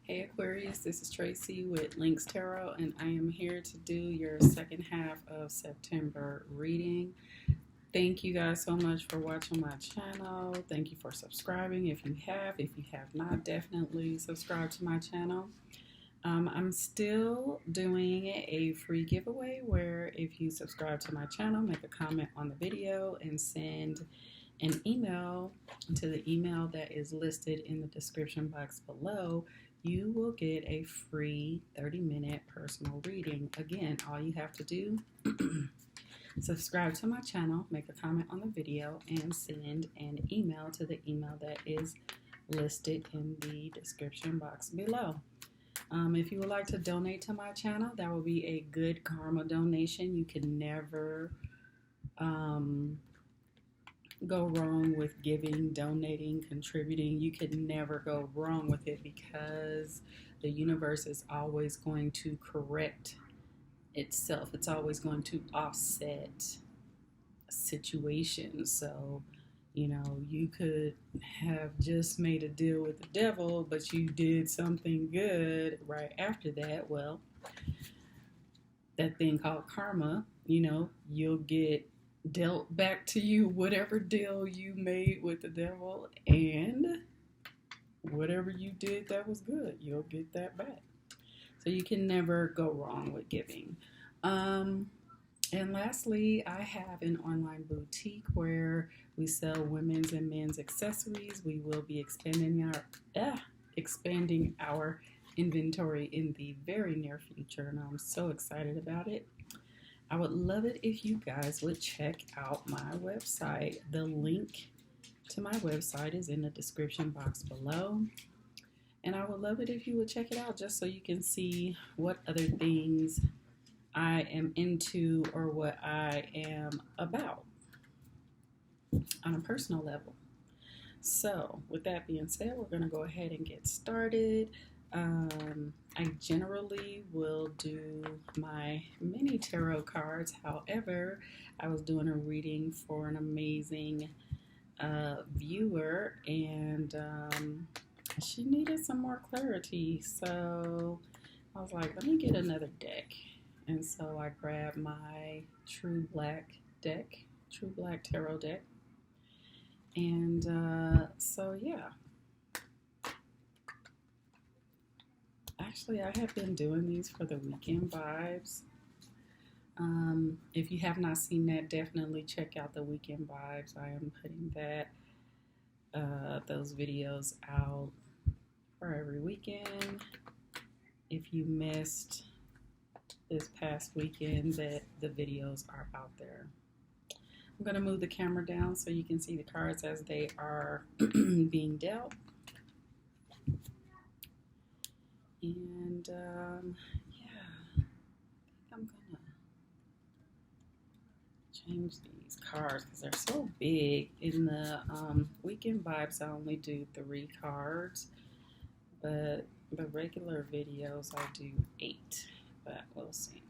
Hey Aquarius, this is Tracy with Links Tarot, and I am here to do your second half of September reading. Thank you guys so much for watching my channel. Thank you for subscribing if you have. If you have not, definitely subscribe to my channel. I'm still doing a free giveaway where if you subscribe to my channel, make a comment on the video, and send an email to the email that is listed in the description box below, you will get a free 30-minute personal reading. Again, all you have to do, subscribe to my channel, make a comment on the video, and send an email to the email that is listed in the description box below. If you would like to donate to my channel, that will be a good karma donation. You can never go wrong with giving, donating, contributing. You can never go wrong with it because the universe is always going to correct itself. It's always going to offset situations. So, you know, you could have just made a deal with the devil, but you did something good right after that. Well, that thing called karma, you know, you'll get dealt back to you whatever deal you made with the devil, and whatever you did that was good, you'll get that back. So you can never go wrong with giving. And lastly, I have an online boutique where we sell women's and men's accessories. We will be expanding our inventory in the very near future, and I'm so excited about it. I would love it if you guys would check out my website. The link to my website is in the description box below. And I would love it if you would check it out just so you can see what other things I am into or what I am about on a personal level. So with that being said, we're going to go ahead and get started. I generally will do my mini tarot cards. However, I was doing a reading for an amazing viewer, and she needed some more clarity. So I was like, let me get another deck. And so I grabbed my True Black Tarot deck. And so yeah. Actually, I have been doing these for the weekend vibes. If you have not seen that, definitely check out the weekend vibes. I am putting those videos out for every weekend. If you missed this past weekend, that the videos are out there. I'm going to move the camera down so you can see the cards as they are being dealt. And yeah, I think I'm gonna change these cards because they're so big. In the weekend vibes, I only do 3 cards, but the regular videos I do 8, but we'll see.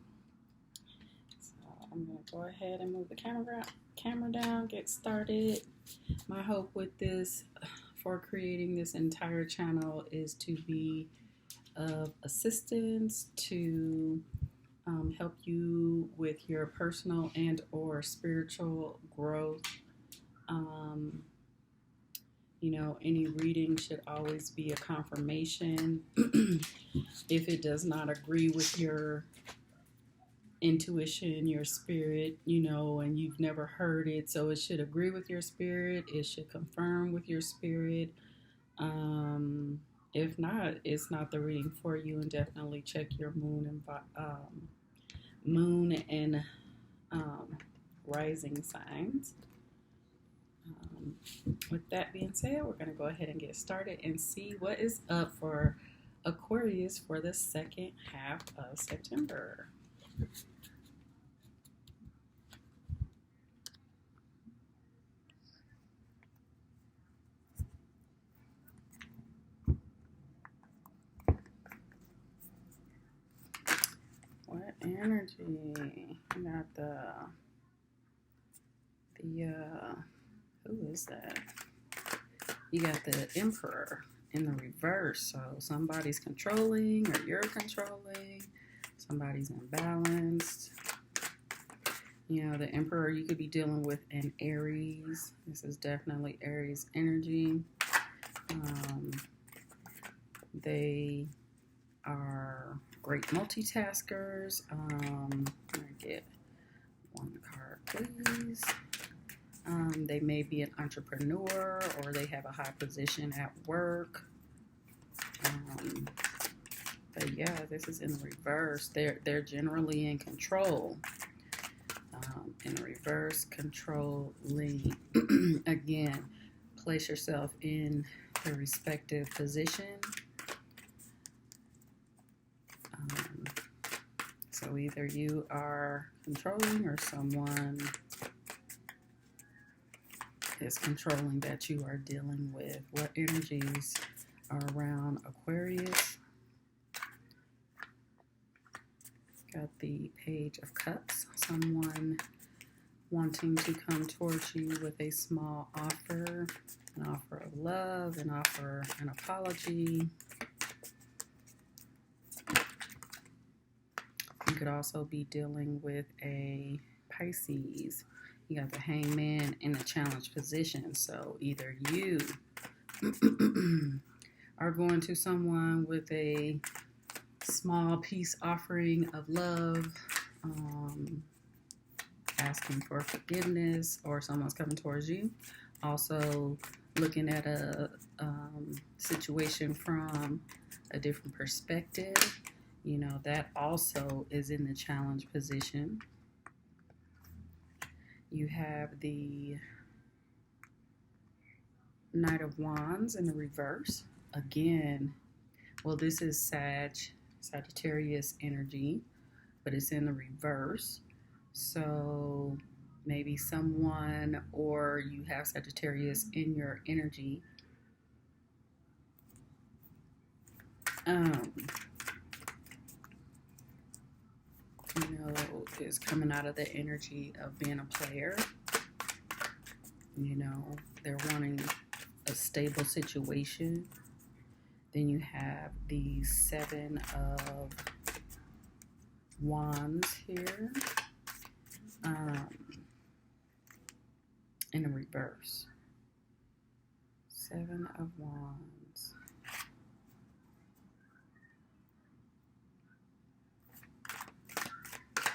So I'm gonna go ahead and move the camera down, get started. My hope with this, for creating this entire channel, is to be of assistance to help you with your personal and or spiritual growth. You know, any reading should always be a confirmation. If it does not agree with your intuition, your spirit, you know, and you've never heard it, so it should agree with your spirit, it should confirm with your spirit. If not, it's not the reading for you, and definitely check your moon and rising signs. With that being said, we're going to go ahead and get started and see what is up for Aquarius for the second half of September. What energy? We got who is that? You got the Emperor in the reverse. So somebody's controlling or you're controlling. Somebody's imbalanced. You know, the Emperor, you could be dealing with an Aries. This is definitely Aries energy. They are great multitaskers. Can I get one card, please? They may be an entrepreneur or they have a high position at work. But yeah, this is in reverse. They're generally in control. In reverse, controlling. Again, place yourself in the respective position. So either you are controlling or someone is controlling that you are dealing with. What energies are around Aquarius? Got the Page of Cups. Someone wanting to come towards you with a small offer, an offer of love, an offer, an apology. You could also be dealing with a Pisces. You got the Hangman in a challenge position. So either you are going to someone with a small peace offering of love, asking for forgiveness, or someone's coming towards you. Also looking at a situation from a different perspective. You know, that also is in the challenge position. You have the Knight of Wands in the reverse. Again, well, this is Sagittarius energy, but it's in the reverse. So maybe someone or you have Sagittarius in your energy. You know, is coming out of the energy of being a player. You know, they're wanting a stable situation. Then you have the Seven of Wands here, in the reverse. Seven of Wands.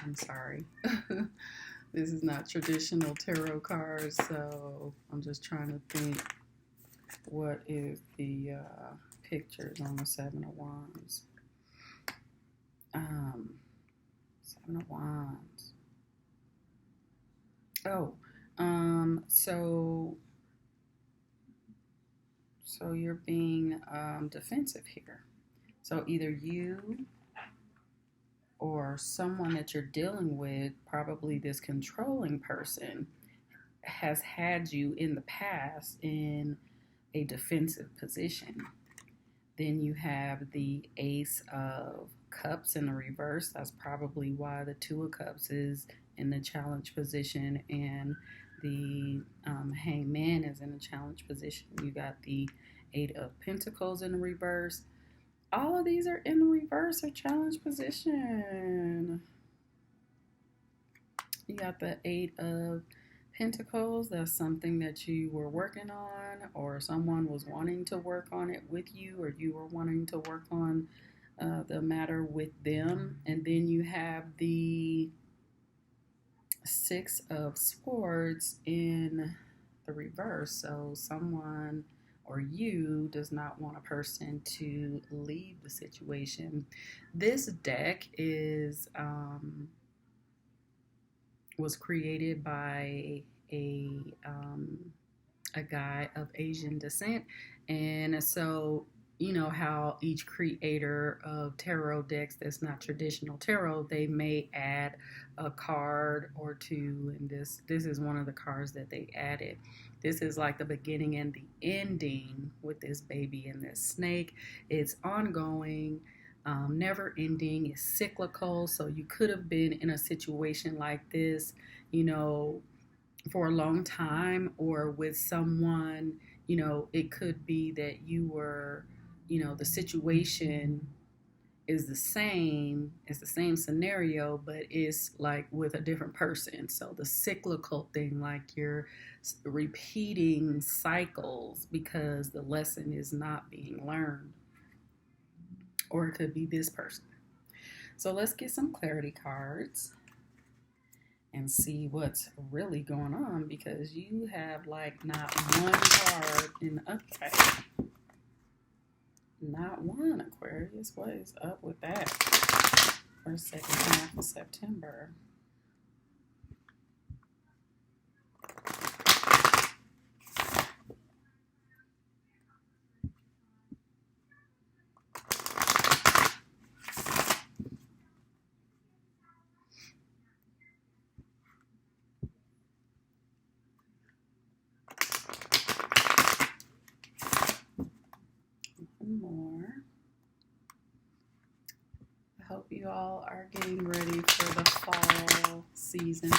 I'm sorry. This is not traditional tarot cards, so I'm just trying to think what is the pictures on the Seven of Wands. Seven of Wands. Oh, so you're being defensive here. So either you or someone that you're dealing with, probably this controlling person, has had you in the past in a defensive position. Then you have the Ace of Cups in the reverse. That's probably why the Two of Cups is in the challenge position, and the Hangman is in the challenge position. You got the Eight of Pentacles in the reverse. All of these are in the reverse or challenge position. You got the Eight of Pentacles. That's something that you were working on, or someone was wanting to work on it with you, or you were wanting to work on the matter with them. And then you have the Six of Swords in the reverse. So someone or you does not want a person to leave the situation. This deck is was created by a guy of Asian descent, and so you know how each creator of tarot decks that's not traditional tarot, they may add a card or two, and this is one of the cards that they added. This is like the beginning and the ending with this baby and this snake. It's ongoing, never ending, it's cyclical. So you could have been in a situation like this, you know, for a long time, or with someone, it could be that you were, the situation is the same scenario, but it's like with a different person. So the cyclical thing, like you're repeating cycles because the lesson is not being learned, or it could be this person. So let's get some clarity cards and see what's really going on, because you have like not one card in the okay. Not one, Aquarius. What is up with that for second half of September? One more. I hope you all are getting ready for the fall season.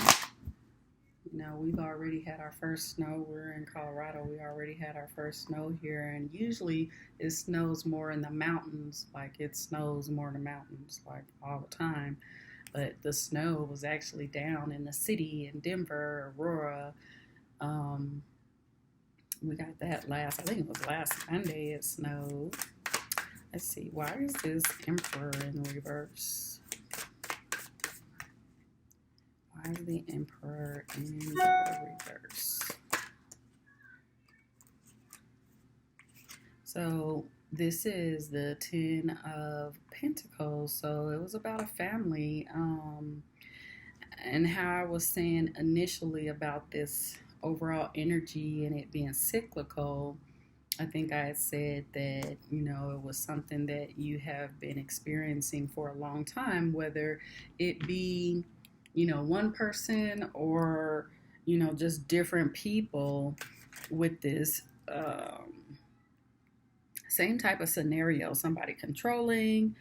We've already had our first snow. We're in Colorado. We already had our first snow here, and usually it snows more in the mountains. Like it snows more in the mountains, like all the time. But the snow was actually down in the city in Denver, Aurora. We got that I think it was last Sunday it snowed. Let's see, why is this Emperor in reverse? Why is the Emperor in the reverse? So this is the Ten of Pentacles. So it was about a family. And how I was saying initially about this overall energy and it being cyclical, I think I had said that, it was something that you have been experiencing for a long time, whether it be, one person or, just different people with this same type of scenario. Somebody controlling,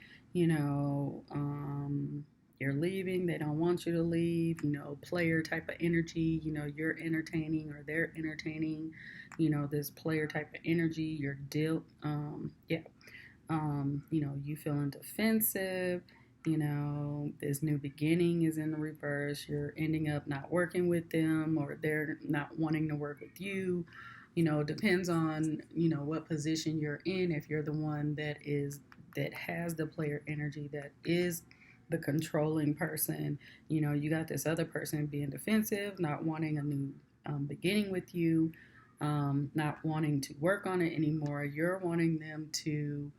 you're leaving, they don't want you to leave, player type of energy, you're entertaining or they're entertaining, this player type of energy, you're you feeling defensive, this new beginning is in the reverse, you're ending up not working with them or they're not wanting to work with you. Depends on, what position you're in. If you're the one that has the player energy, that is the controlling person, you got this other person being defensive, not wanting a new beginning with you, not wanting to work on it anymore. You're wanting them to,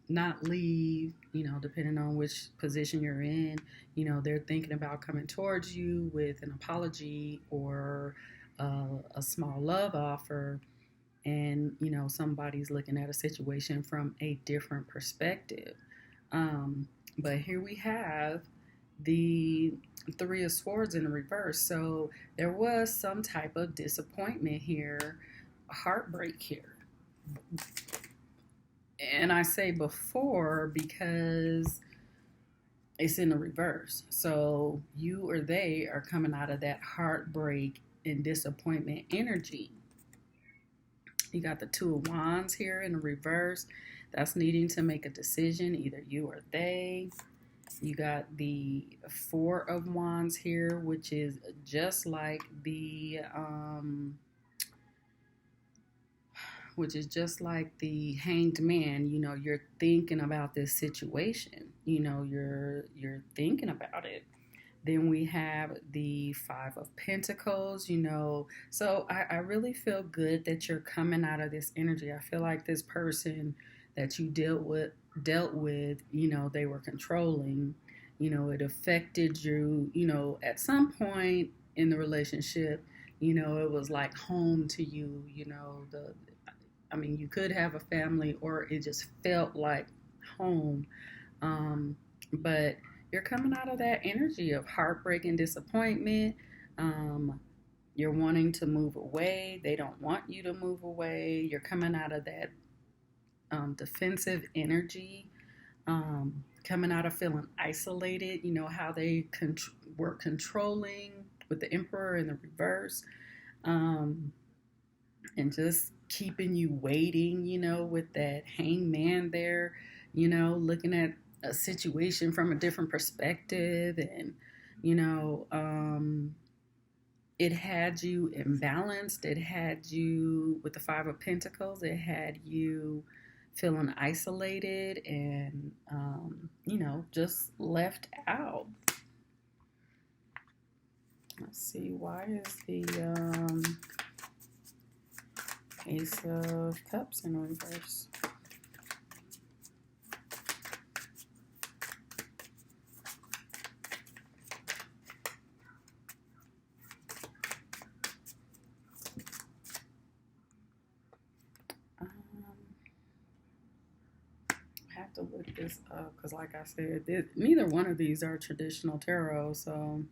not leave, depending on which position you're in. They're thinking about coming towards you with an apology or a small love offer, and somebody's looking at a situation from a different perspective. But here we have the Three of Swords in the reverse. So there was some type of disappointment here, heartbreak here. And I say before because it's in the reverse. So you or they are coming out of that heartbreak and disappointment energy. You got the Two of Wands here in the reverse. That's needing to make a decision, either you or they. You got the Four of Wands here, which is just like the Hanged Man. You're thinking about this situation. You're thinking about it. Then we have the Five of Pentacles, So I really feel good that you're coming out of this energy. I feel like this person that you dealt with, they were controlling. It affected you, at some point in the relationship, it was like home to you, you could have a family or it just felt like home. But you're coming out of that energy of heartbreak and disappointment. You're wanting to move away. They don't want you to move away. You're coming out of that defensive energy, coming out of feeling isolated. How they were controlling with the Emperor in the reverse. and just keeping you waiting, with that hangman there, looking at a situation from a different perspective. And, you know, um, it had you imbalanced. It had you with the Five of Pentacles. It had you feeling isolated and, just left out. Let's see, why is the Ace of Cups in reverse? I have to look this up because, like I said, neither one of these are traditional tarot. So,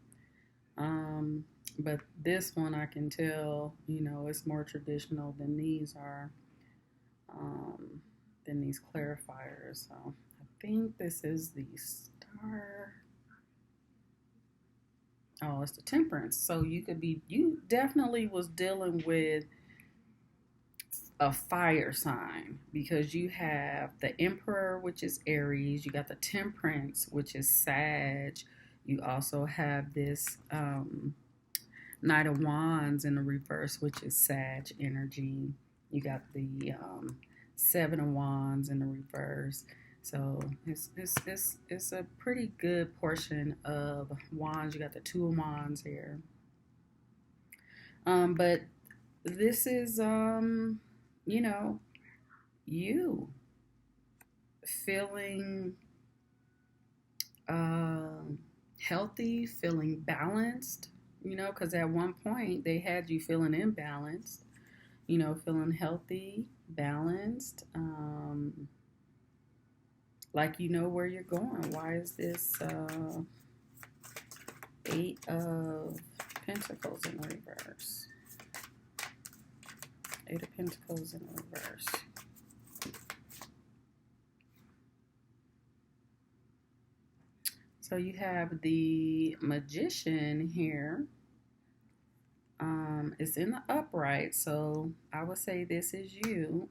but this one I can tell, it's more traditional than these are, than these clarifiers. So, I think this is the Star. Oh, it's the Temperance. So you definitely was dealing with a fire sign because you have the Emperor, which is Aries. You got the Temperance, which is Sag. You also have this Knight of Wands in the reverse, which is Sag energy. You got the Seven of Wands in the reverse. So it's a pretty good portion of Wands. You got the Two of Wands here. But this is you feeling healthy, feeling balanced, because at one point they had you feeling imbalanced, feeling healthy, balanced, like you know where you're going. Why is this Eight of Pentacles in reverse? Eight of Pentacles in reverse. So you have the Magician here. It's in the upright, so I would say this is you.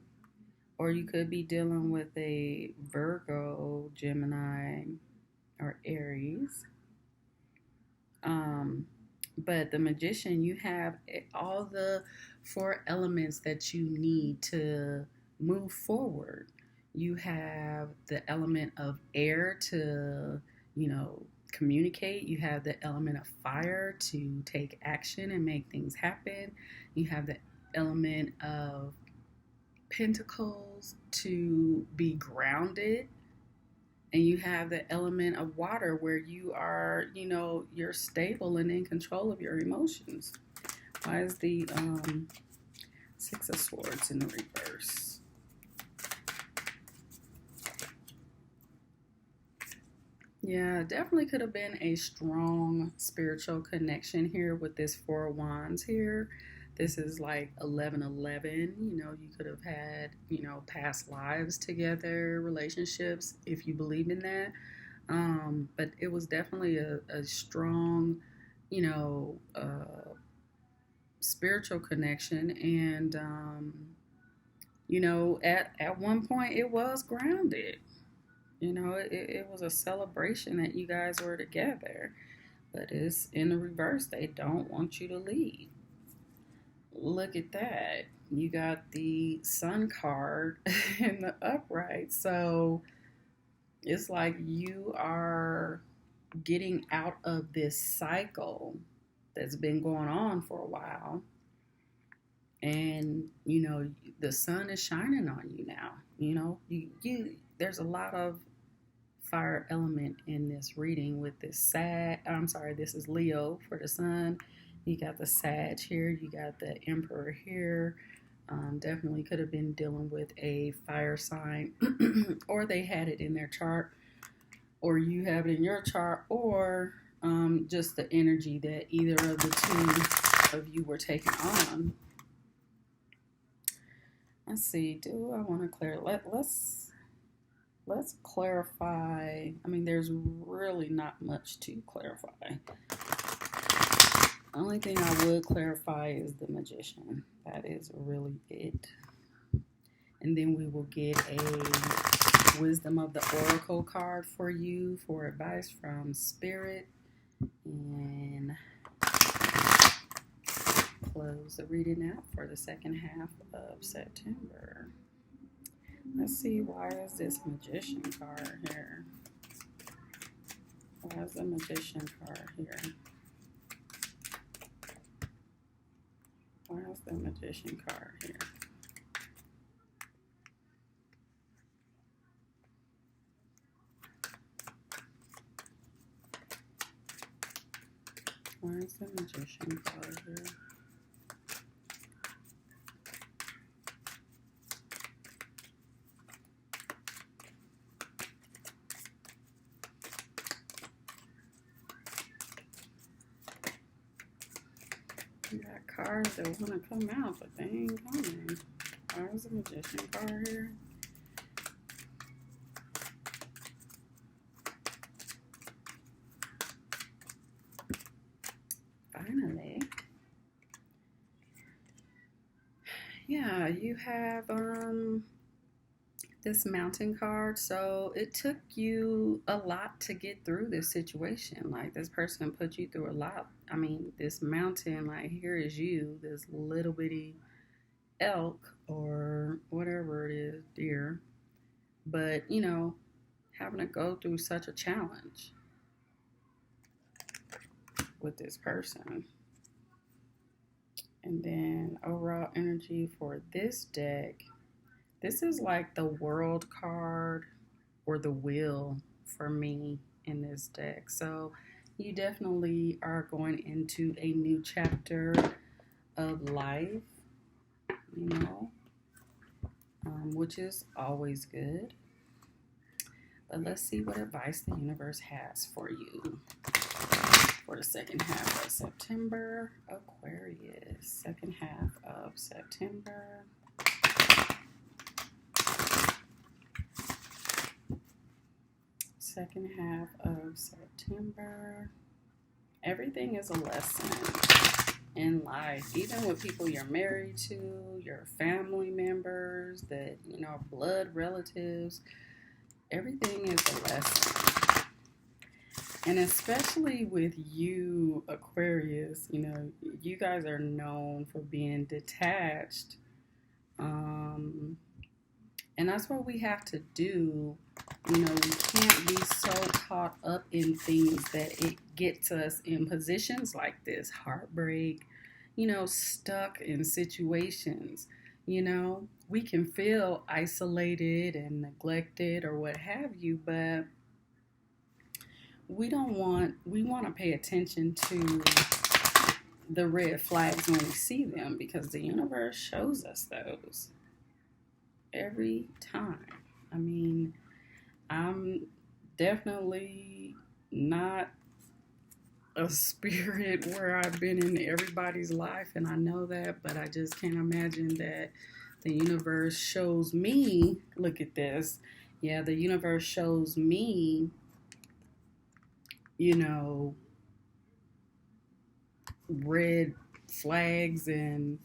Or you could be dealing with a Virgo, Gemini, or Aries. But the Magician, you have all the four elements that you need to move forward. You have the element of air to, communicate. You have the element of fire to take action and make things happen. You have the element of Pentacles to be grounded. And you have the element of water where you are, you're stable and in control of your emotions. Why is the Six of Swords in the reverse? Yeah, definitely could have been a strong spiritual connection here with this Four of Wands here. This is like 1111. You could have had, past lives together, relationships, if you believe in that. But it was definitely a strong, spiritual connection. And, at one point it was grounded. It was a celebration that you guys were together. But it's in the reverse. They don't want you to leave. Look at that. You got the Sun card in the upright. So it's like you are getting out of this cycle that's been going on for a while. And, the sun is shining on you now. There's a lot of fire element in this reading with this this is Leo for the sun. You got the Sag here. You got the Emperor here. Definitely could have been dealing with a fire sign, or they had it in their chart, or you have it in your chart, or just the energy that either of the two of you were taking on. Let's see. Do I want to clear? Let's clarify. I mean, there's really not much to clarify. Only thing I would clarify is the magician. That is really it. And then we will get a wisdom of the oracle card for you for advice from spirit. And close the reading out for the second half of September. Let's see, why is this magician card here? Why is the magician card here? Why is the magician card here? Why is the magician card here? You got cards that want to come out, but they ain't coming. Why is the magician card here? Finally. Yeah, you have this mountain card. So it took you a lot to get through this situation. Like, this person put you through a lot. I mean, this mountain, like, here is you, this little bitty elk or whatever it is, deer. But, you know, having to go through such a challenge with this person. And then overall energy for this deck, this is like the world card or the wheel for me in this deck. So you definitely are going into a new chapter of life, you know, which is always good. But let's see what advice the universe has for you for the second half of September. Aquarius, second half of September. Second half of September. Everything is a lesson in life, even with people you're married to, your family members, that, you know, blood relatives. Everything is a lesson. And especially with you, Aquarius, you know, you guys are known for being detached. And that's what we have to do. You know, we can't be so caught up in things that it gets us in positions like this, heartbreak, you know, stuck in situations. You know, we can feel isolated and neglected or what have you, but we want to pay attention to the red flags when we see them, because the universe shows us those every time. I mean, I'm definitely not a spirit where I've been in everybody's life, and I know that, but I just can't imagine that the universe shows me, look at this. Yeah, the universe shows me, you know, red flags, and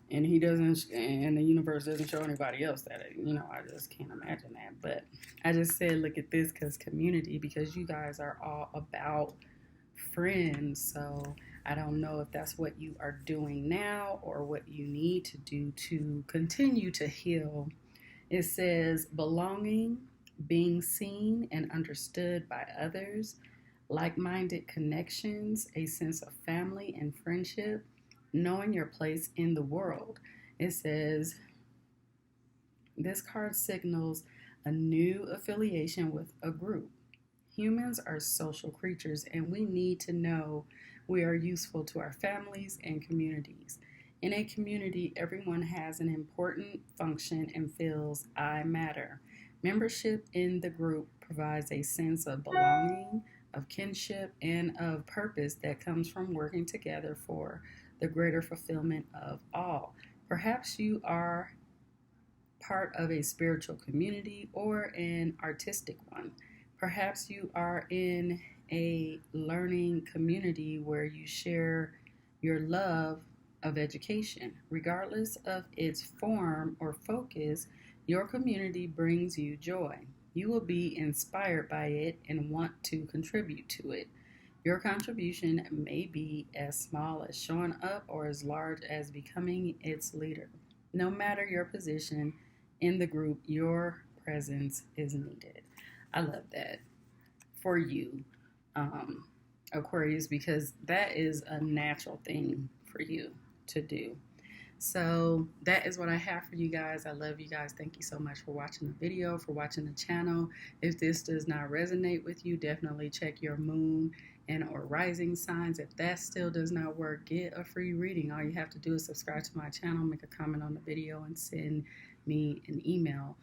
he doesn't, and the universe doesn't show anybody else that, you know, I just can't imagine that. But I just said, look at this, because community, because you guys are all about friends. So I don't know if that's what you are doing now or what you need to do to continue to heal. It says belonging, being seen and understood by others, like-minded connections, a sense of family and friendship, knowing your place in the world. It says this card signals a new affiliation with a group. Humans are social creatures, and we need to know we are useful to our families and communities. In a community, everyone has an important function and feels I matter. Membership in the group provides a sense of belonging, of kinship, and of purpose that comes from working together for the greater fulfillment of all. Perhaps you are part of a spiritual community or an artistic one. Perhaps you are in a learning community where you share your love of education. Regardless of its form or focus, your community brings you joy. You will be inspired by it and want to contribute to it. Your contribution may be as small as showing up or as large as becoming its leader. No matter your position in the group, your presence is needed. I love that for you, um, Aquarius, because that is a natural thing for you to do. So that is what I have for you guys. I love you guys. Thank you so much for watching the video, for watching the channel. If this does not resonate with you, definitely check your moon and or rising signs. If that still does not work, get a free reading. All you have to do is subscribe to my channel, make a comment on the video, and send me an email.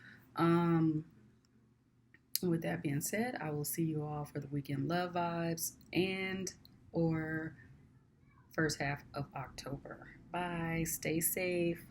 With that being said, I will see you all for the weekend love vibes and or first half of October. Bye. Stay safe.